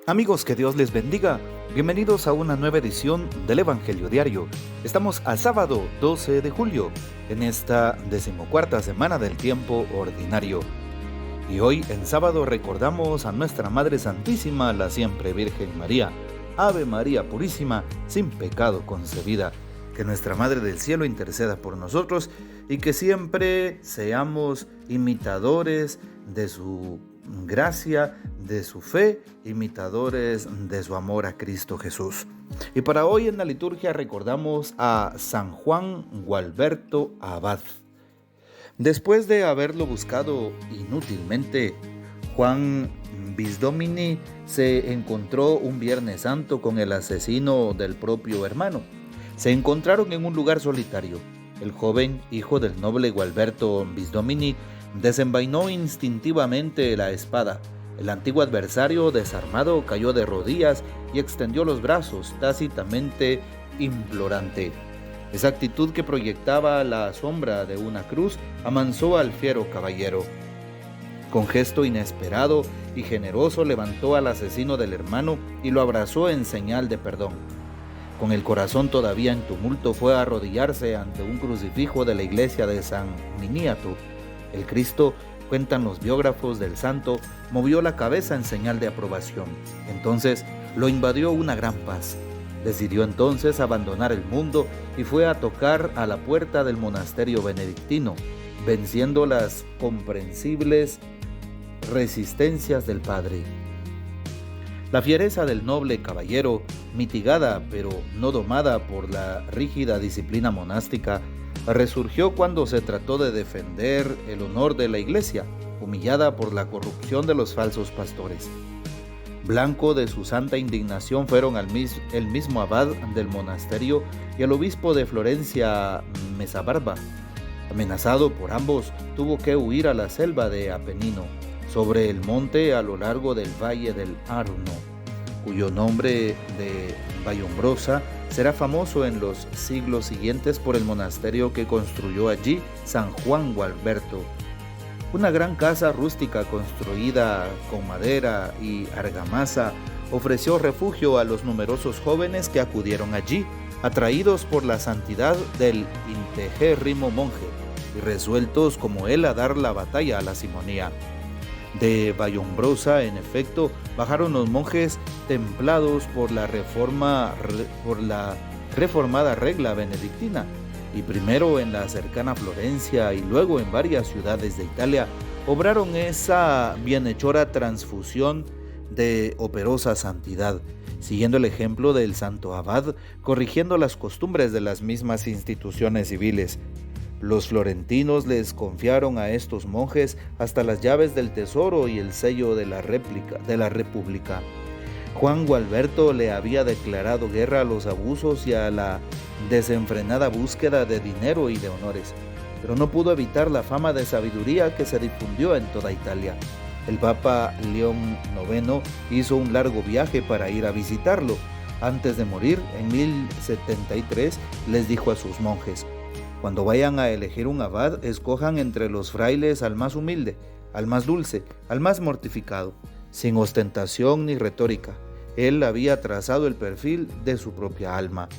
Amigos, que Dios les bendiga. Bienvenidos a una nueva edición del Evangelio Diario. Estamos a sábado 12 de julio, en esta 14ª semana del tiempo ordinario. Y hoy en sábado recordamos a nuestra Madre Santísima, la siempre Virgen María. Ave María Purísima, sin pecado concebida. Que nuestra Madre del Cielo interceda por nosotros y que siempre seamos imitadores de su gracia, de su fe, imitadores de su amor a Cristo Jesús. Y para hoy en la liturgia recordamos a San Juan Gualberto Abad. Después de haberlo buscado inútilmente, Juan Bisdomini se encontró un Viernes Santo con el asesino del propio hermano. Se encontraron en un lugar solitario. El joven, hijo del noble Gualberto Bisdomini, desenvainó instintivamente la espada. El antiguo adversario, desarmado, cayó de rodillas y extendió los brazos, tácitamente implorante. Esa actitud que proyectaba la sombra de una cruz amansó al fiero caballero. Con gesto inesperado y generoso levantó al asesino del hermano y lo abrazó en señal de perdón. Con el corazón todavía en tumulto fue a arrodillarse ante un crucifijo de la iglesia de San Miniato. El Cristo, cuentan los biógrafos del santo, movió la cabeza en señal de aprobación. Entonces lo invadió una gran paz. Decidió entonces abandonar el mundo y fue a tocar a la puerta del monasterio benedictino, venciendo las comprensibles resistencias del padre. La fiereza del noble caballero, mitigada pero no domada por la rígida disciplina monástica, resurgió cuando se trató de defender el honor de la iglesia, humillada por la corrupción de los falsos pastores. Blanco de su santa indignación fueron el mismo abad del monasterio y el obispo de Florencia, Mesabarba. Amenazado por ambos, tuvo que huir a la selva de Apenino, sobre el monte a lo largo del valle del Arno, cuyo nombre de Vallombrosa será famoso en los siglos siguientes por el monasterio que construyó allí San Juan Gualberto. Una gran casa rústica construida con madera y argamasa ofreció refugio a los numerosos jóvenes que acudieron allí, atraídos por la santidad del integérrimo monje y resueltos como él a dar la batalla a la simonía. De Vallombrosa, en efecto, bajaron los monjes templados por la reformada regla benedictina, y primero en la cercana Florencia y luego en varias ciudades de Italia, obraron esa bienhechora transfusión de operosa santidad, siguiendo el ejemplo del santo abad, corrigiendo las costumbres de las mismas instituciones civiles. Los florentinos les confiaron a estos monjes hasta las llaves del tesoro y el sello de la república. Juan Gualberto le había declarado guerra a los abusos y a la desenfrenada búsqueda de dinero y de honores, pero no pudo evitar la fama de sabiduría que se difundió en toda Italia. El Papa León IX hizo un largo viaje para ir a visitarlo. Antes de morir, en 1073, les dijo a sus monjes: cuando vayan a elegir un abad, escojan entre los frailes al más humilde, al más dulce, al más mortificado, sin ostentación ni retórica. Él había trazado el perfil de su propia alma.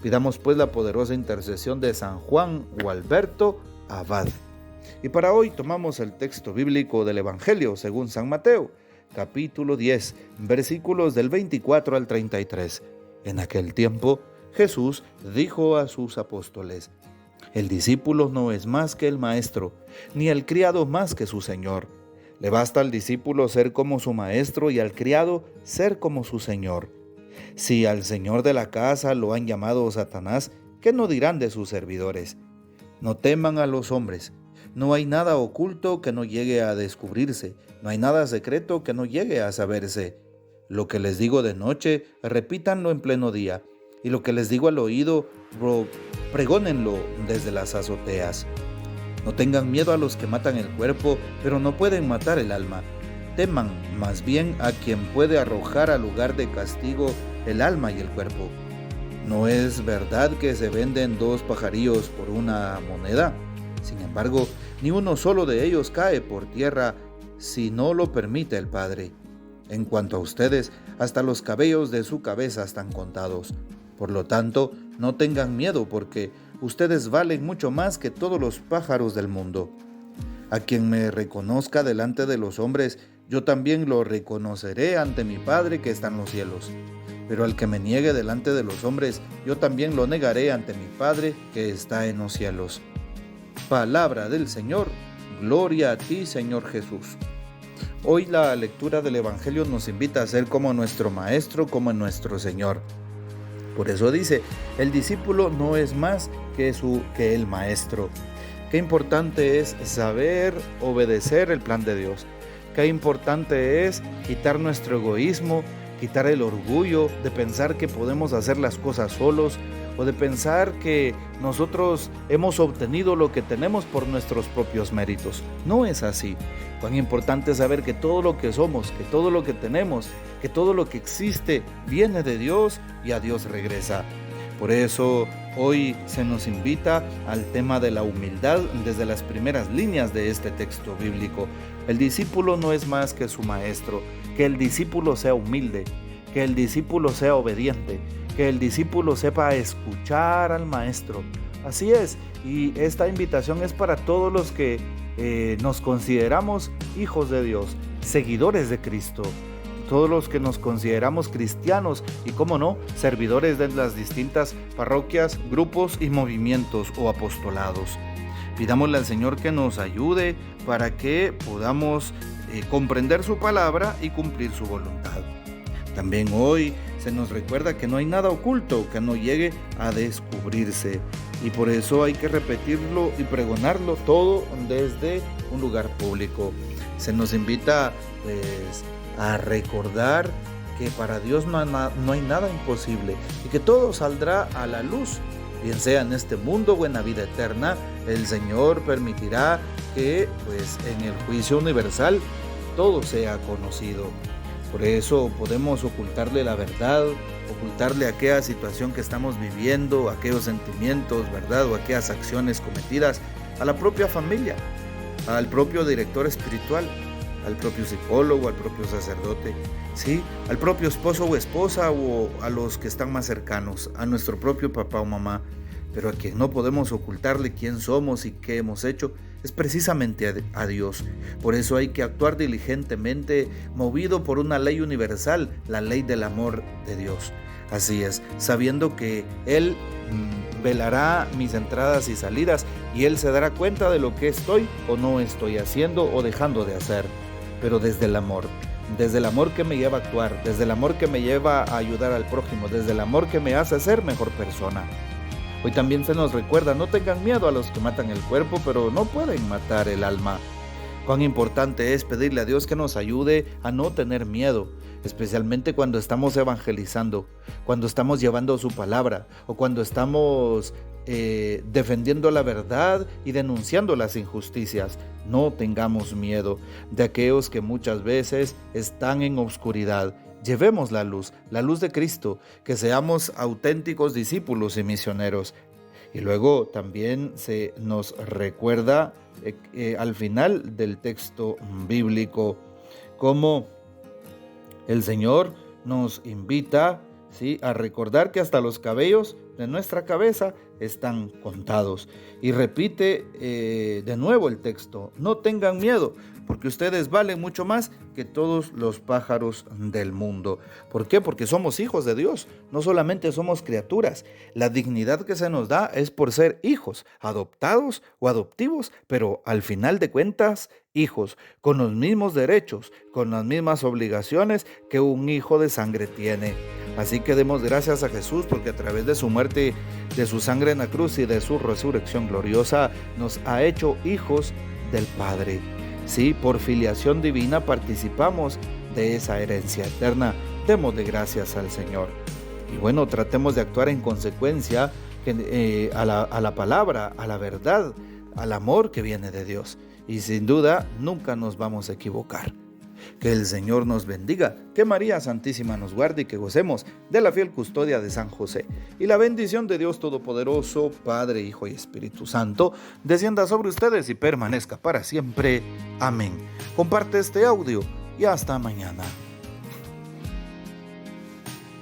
Pidamos pues la poderosa intercesión de San Juan Gualberto Abad. Y para hoy tomamos el texto bíblico del Evangelio según San Mateo, capítulo 10, versículos del 24 al 33. En aquel tiempo, Jesús dijo a sus apóstoles: el discípulo no es más que el maestro, ni el criado más que su señor. Le basta al discípulo ser como su maestro y al criado ser como su señor. Si al señor de la casa lo han llamado Satanás, ¿qué no dirán de sus servidores? No teman a los hombres. No hay nada oculto que no llegue a descubrirse, no hay nada secreto que no llegue a saberse. Lo que les digo de noche, repítanlo en pleno día, y lo que les digo al oído, pregónenlo desde las azoteas. No tengan miedo a los que matan el cuerpo, pero no pueden matar el alma. Teman más bien a quien puede arrojar al lugar de castigo el alma y el cuerpo. ¿No es verdad que se venden 2 pajarillos por una moneda? Sin embargo, ni uno solo de ellos cae por tierra si no lo permite el Padre. En cuanto a ustedes, hasta los cabellos de su cabeza están contados. Por lo tanto, no tengan miedo porque ustedes valen mucho más que todos los pájaros del mundo. A quien me reconozca delante de los hombres, yo también lo reconoceré ante mi Padre que está en los cielos. Pero al que me niegue delante de los hombres, yo también lo negaré ante mi Padre que está en los cielos. Palabra del Señor, gloria a ti, Señor Jesús. Hoy la lectura del Evangelio nos invita a ser como nuestro Maestro, como nuestro Señor. Por eso dice, el discípulo no es más que el Maestro. Qué importante es saber obedecer el plan de Dios. Qué importante es quitar nuestro egoísmo, quitar el orgullo de pensar que podemos hacer las cosas solos o de pensar que nosotros hemos obtenido lo que tenemos por nuestros propios méritos. No es así. Cuán importante es saber que todo lo que somos, que todo lo que tenemos, que todo lo que existe viene de Dios y a Dios regresa. Por eso hoy se nos invita al tema de la humildad desde las primeras líneas de este texto bíblico. El discípulo no es más que su maestro. Que el discípulo sea humilde, que el discípulo sea obediente, que el discípulo sepa escuchar al maestro. Así es, y esta invitación es para todos los que nos consideramos hijos de Dios, seguidores de Cristo. Todos los que nos consideramos cristianos y, cómo no, servidores de las distintas parroquias, grupos y movimientos o apostolados. Pidámosle al Señor que nos ayude para que podamos comprender su palabra y cumplir su voluntad. También hoy se nos recuerda que no hay nada oculto que no llegue a descubrirse, y por eso hay que repetirlo y pregonarlo todo desde un lugar público. Se nos invita a recordar que para Dios no hay nada imposible y que todo saldrá a la luz, bien sea en este mundo o en la vida eterna. El Señor permitirá que en el juicio universal todo sea conocido. Por eso podemos ocultarle la verdad, ocultarle aquella situación que estamos viviendo, aquellos sentimientos, ¿verdad? O aquellas acciones cometidas a la propia familia, al propio director espiritual, al propio psicólogo, al propio sacerdote, ¿sí? Al propio esposo o esposa o a los que están más cercanos, a nuestro propio papá o mamá. Pero a quien no podemos ocultarle quién somos y qué hemos hecho es precisamente a Dios. Por eso hay que actuar diligentemente, movido por una ley universal, la ley del amor de Dios. Así es, sabiendo que Él velará mis entradas y salidas y Él se dará cuenta de lo que estoy o no estoy haciendo o dejando de hacer, pero desde el amor que me lleva a actuar, desde el amor que me lleva a ayudar al prójimo, desde el amor que me hace ser mejor persona. Hoy también se nos recuerda, no tengan miedo a los que matan el cuerpo, pero no pueden matar el alma. Cuán importante es pedirle a Dios que nos ayude a no tener miedo, especialmente cuando estamos evangelizando, cuando estamos llevando su palabra o cuando estamos defendiendo la verdad y denunciando las injusticias. No tengamos miedo de aquellos que muchas veces están en oscuridad. Llevemos la luz de Cristo, que seamos auténticos discípulos y misioneros. Y luego también se nos recuerda al final del texto bíblico cómo el Señor nos invita, ¿sí?, a recordar que hasta los cabellos de nuestra cabeza están contados. Y repite de nuevo el texto: no tengan miedo, porque ustedes valen mucho más que todos los pájaros del mundo. ¿Por qué? Porque somos hijos de Dios, no solamente somos criaturas. La dignidad que se nos da es por ser hijos, adoptados o adoptivos, pero al final de cuentas, hijos, con los mismos derechos, con las mismas obligaciones que un hijo de sangre tiene. Así que demos gracias a Jesús porque a través de su muerte, de su sangre en la cruz y de su resurrección gloriosa, nos ha hecho hijos del Padre. Sí, por filiación divina participamos de esa herencia eterna. Démosle gracias al Señor. Y bueno, tratemos de actuar en consecuencia a la palabra, a la verdad, al amor que viene de Dios. Y sin duda, nunca nos vamos a equivocar. Que el Señor nos bendiga, que María Santísima nos guarde y que gocemos de la fiel custodia de San José. Y la bendición de Dios Todopoderoso, Padre, Hijo y Espíritu Santo, descienda sobre ustedes y permanezca para siempre. Amén. Comparte este audio y hasta mañana.